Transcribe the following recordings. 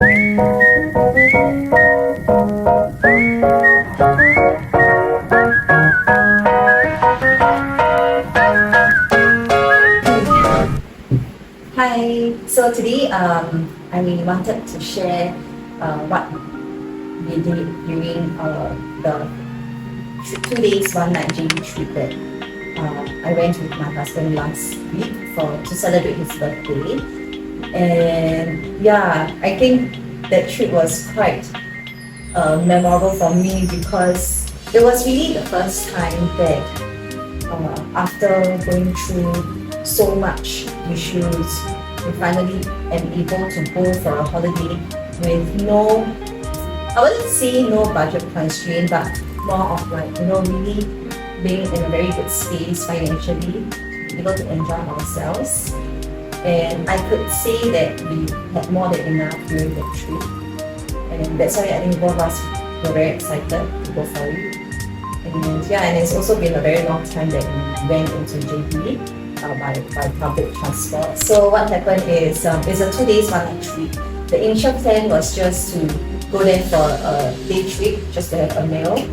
Hi. So today, I really wanted to share what we did during the 2 days, 1 night JB trip that I went with my husband last week to celebrate his birthday. And yeah, I think that trip was quite memorable for me because it was really the first time that after going through so much issues, we finally am able to go for a holiday with no, I wouldn't say no budget constraint, but more of like, really being in a very good space financially, able to enjoy ourselves. And I could say that we had more than enough during the trip. And that's why I think both of us were very excited to go for it. And yeah, and it's also been a very long time that we went into JB by public transport. So what happened is it's a 2 days 1 night trip. The initial plan was just to go there for a day trip, just to have a meal.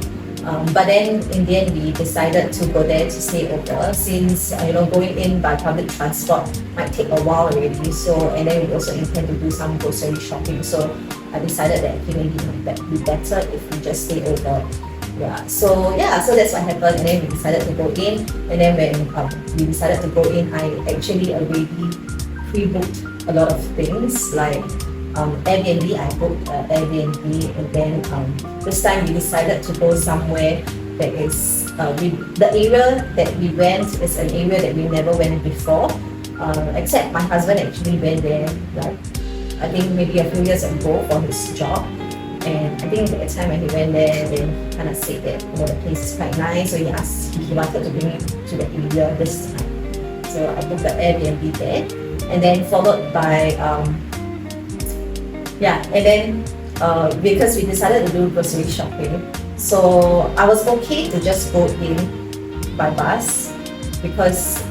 But then in the end we decided to go there to stay over since going in by public transport might take a while already. So and then we also intend to do some grocery shopping. So I decided that maybe it might be better if we just stay over. So that's what happened, and then we decided to go in. And then when we decided to go in, I actually already pre-booked a lot of things like Airbnb. I booked Airbnb, and then this time we decided to go somewhere that is the area that we went is an area that we never went before, except my husband actually went there like I think maybe a few years ago for his job. And I think at the time when he went there, they kind of said that the place is quite nice, so he wanted to bring me to the area this time. So I booked the Airbnb there, and then followed by because we decided to do grocery shopping, so I was okay to just go in by bus because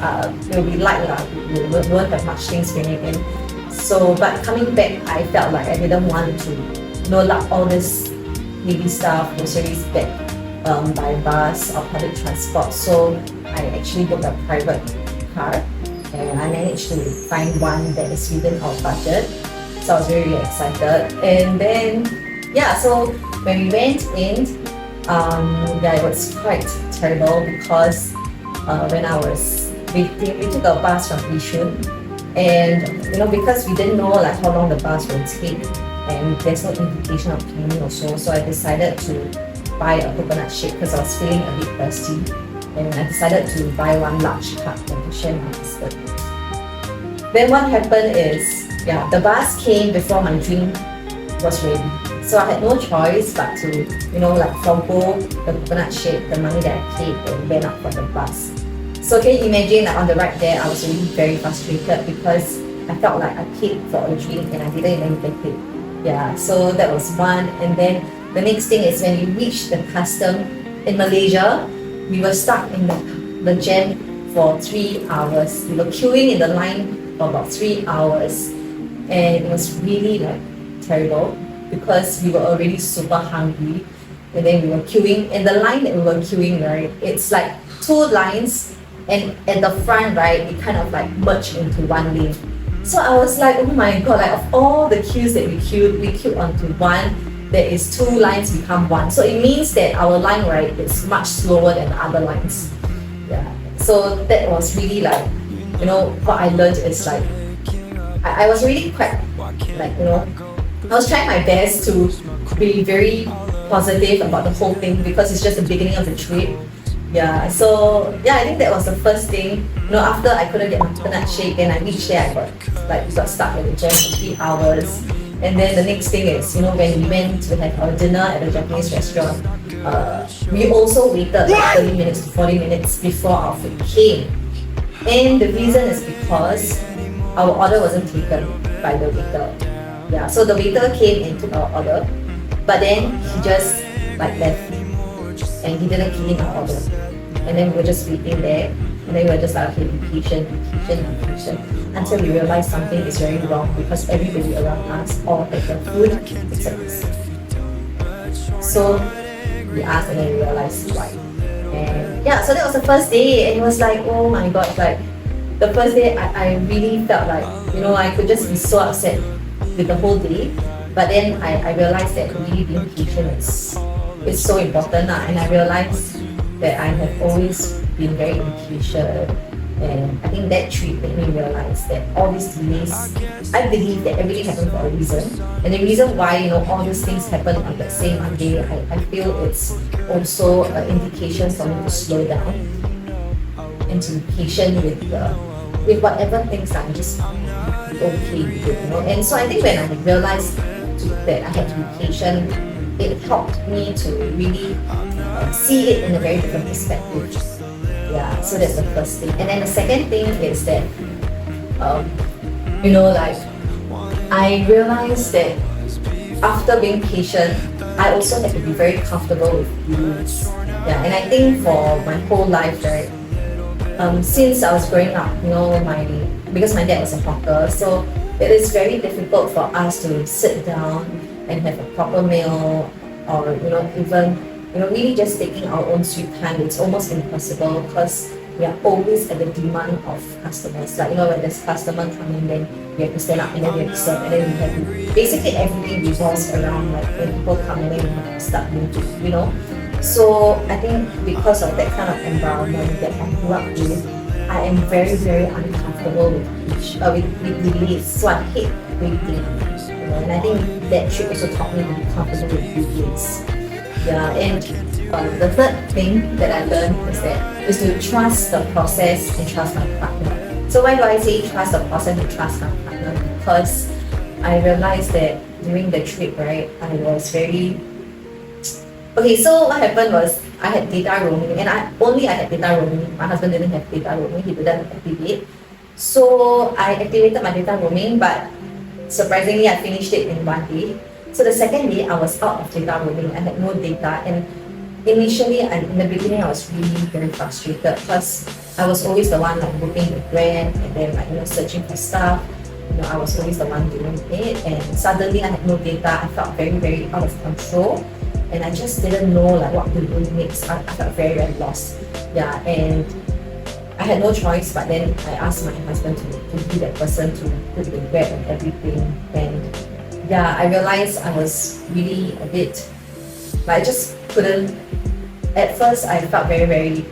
it will be light lah. We won't have much things bringing in. So but coming back, I felt like I didn't want to load up all this heavy stuff, groceries back by bus or public transport. So I actually booked a private car, and I managed to find one that is within our budget. So I was very, really excited. And then so when we went in, it was quite terrible because when I was waiting, we took a bus from Yishun, and because we didn't know like how long the bus will take, and there's no indication of timing also, so I decided to buy a coconut shake because I was feeling a bit thirsty, and I decided to buy one large cup and to share my husband. Then what happened is, the bus came before my drink was ready, so I had no choice but to forgo the coconut shake, the money that I paid, and went up for the bus. So can you imagine that on the ride there, I was really very frustrated because I felt like I paid for a drink and I didn't even get it. So that was one. And then the next thing is when we reached the custom in Malaysia, we were stuck in the jam for 3 hours. We were queuing in the line for about 3 hours, and it was really terrible because we were already super hungry, and then we were queuing. And the line that we were queuing, right, it's like 2 lines, and at the front, right, it kind of merged into one lane. So I was like, oh my god, of all the queues that we queued onto one, there is 2 lines become one. So it means that our line, right, is much slower than the other lines. So that was really what I learned is I was really quite I was trying my best to be very positive about the whole thing because it's just the beginning of the trip. I think that was the first thing. After I couldn't get my coconut shake, and I reached there, I got stuck in the jam for 3 hours. And then the next thing is, when we went to have our dinner at a Japanese restaurant, we also waited 30 minutes to 40 minutes before our food came. And the reason is because our order wasn't taken by the waiter. So the waiter came and took our order, but then he just left, and he didn't clean our order. And then we were just waiting there, and And then we were just like, okay, be patient, be patient, be patient. Until we realized something is very wrong because everybody around us all had their food except us. So we asked and then we realized why. And yeah, so that was the first day, and it was like, oh my god, like the first day I really felt like, I could just be so upset with the whole day. But then I realized that really being patient is so important. And I realized that I have always been very impatient. And I think that trip made me realize that all these delays, I believe that everything happened for a reason. And the reason why, all these things happen on that same Monday, I feel it's also an indication for me to slow down and to be patient with whatever things I'm just be okay with it, And so I think when I realized that I had to be patient, it helped me to really see it in a very different perspective. Yeah, so that's the first thing. And then the second thing is that, I realized that after being patient, I also had to be very comfortable with rules. Yeah, and I think for my whole life, right, since I was growing up, because my dad was a hawker, so it is very difficult for us to sit down and have a proper meal, or even really just taking our own sweet time. It's almost impossible because we are always at the demand of customers. Like when there's customer coming, then we have to stand up and then we have to serve, and then we have to basically everything revolves around like when people come and then we have to start moving. So I think because of that kind of environment that I grew up with, I am very, very uncomfortable with delays. So I hate waiting. And I think that trip also taught me to be comfortable with delays. Yeah, and the third thing that I learned is to trust the process and trust my partner. So why do I say trust the process and trust my partner? Because I realized that during the trip, right, I was very... Okay, so what happened was I had data roaming, and I had data roaming. My husband didn't have data roaming, he didn't activate. So I activated my data roaming, but surprisingly I finished it in one day. So the second day I was out of data roaming, I had no data, and initially in the beginning I was really very frustrated because I was always the one like booking the Grab and then searching for stuff. I was always the one doing it, and suddenly I had no data. I felt very, very out of control. And I just didn't know like what to do next. I felt very, very lost. Yeah, and I had no choice, but then I asked my husband to be that person to put the Grab and everything. And yeah, I realized I was really a bit, I just couldn't. At first, I felt very, very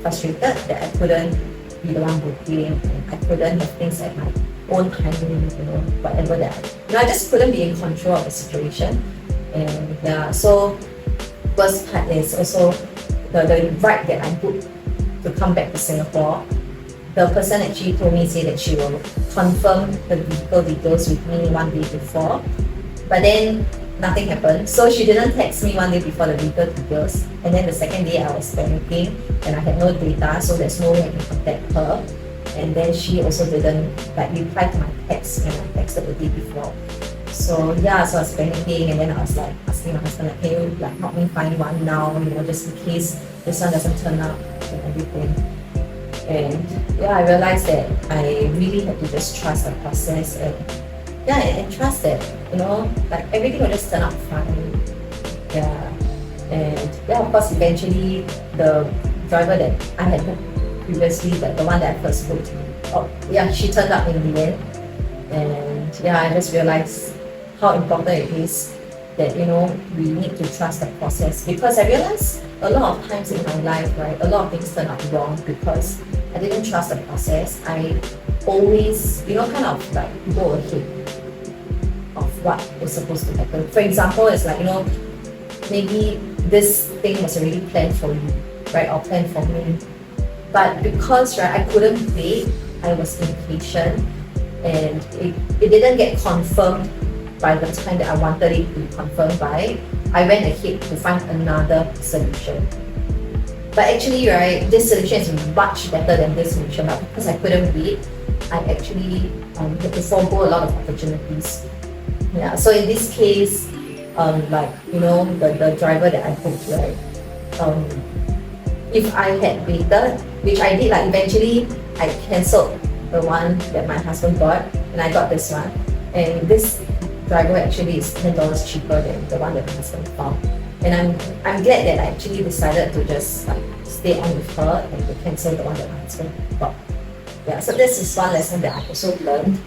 frustrated that I couldn't be the one booking, and I couldn't have things at my own timing, whatever that. I just couldn't be in control of the situation. And yeah, so first part is also the ride that I booked to come back to Singapore. The person actually told me, say that she will confirm the vehicle details with me one day before, but then nothing happened. So she didn't text me one day before the vehicle details, and then the second day I was panicking and I had no data, so there's no way I can contact her. And then she also didn't reply to my text when I texted the day before. So yeah, so I was panicking, and then I was asking my husband, can you help me find one now, just in case this one doesn't turn up and everything. And yeah, I realized that I really had to just trust the process and trust that, everything will just turn out fine. Yeah. And yeah, of course, eventually the driver that I had booked previously, the one that I first booked, she turned up in the end. And yeah, I just realized how important it is that we need to trust the process, because I realized a lot of times in my life, right, a lot of things turn out wrong because I didn't trust the process. I always go ahead of what was supposed to happen. For example, it's maybe this thing was already planned for you, right, or planned for me, but because I couldn't wait, I was impatient, and it didn't get confirmed by the time that I wanted it to be confirmed by. I went ahead to find another solution. But actually, right, this solution is much better than this solution. But because I couldn't wait, I actually had to forego a lot of opportunities. Yeah. So in this case, the driver that I booked, right, if I had waited, which I did. Like eventually, I cancelled the one that my husband bought, and I got this one. And this driver actually is $10 cheaper than the one that my husband found. And I'm glad that I actually decided to just like stay on with her and to cancel the one that my husband bought. Yeah, so this is one lesson that I also learned.